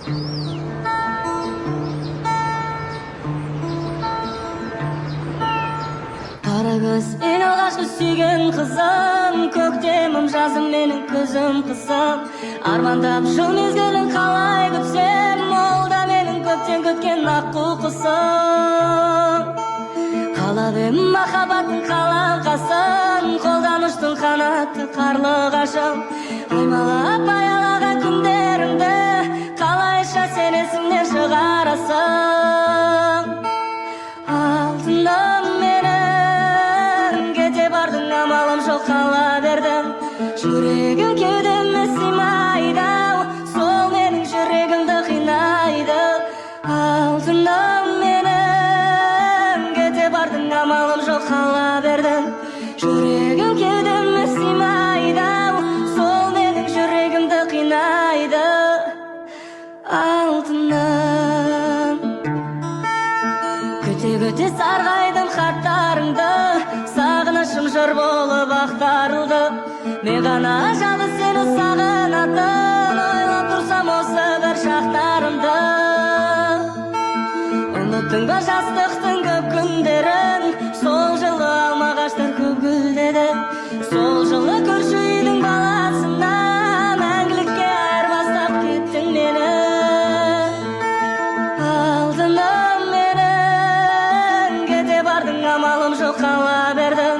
Qara göz en alғашқы сүйген қызым, көктемім жазым менің күзім қызым. Армандап жыл мезгілін қалай күтсем, ол да менің көптен күткен аққу құсым. Қалап ем махаббаттың қаламқасын, қолдан ұштың қанатты қарлығашым. Аймалап аялаған күндеріңді, қалайша сен есіңнен шығарасың. Алтыным менің, кете бардың амалым жоқ қала бердім. Жүрегім кеудеме сыймайды, сол менің жүрегімді қинайды. Алтыным менің, кете бардың амалым жоқ қала бердім. Жүрегім кеудеме сыймайды, сол менің жүрегімді қинайды. Алтыным, күте-күте сарғайдым хаттарыңды, сағынышым жыр болып ақтарылды. Мен ғана жалғыз сені сағынатын, ойлап тұрсам осы бір шақтарымды. Ұмыттың ба жастықтың көп күндерін, сол жылы алмағаштар көп гүлдеді. Сол жылы көрші үйдің баласына, мәңгілікке айырбастап кеттің мені. Алтыным менің, кете бардың амалым жоқ қала бердім.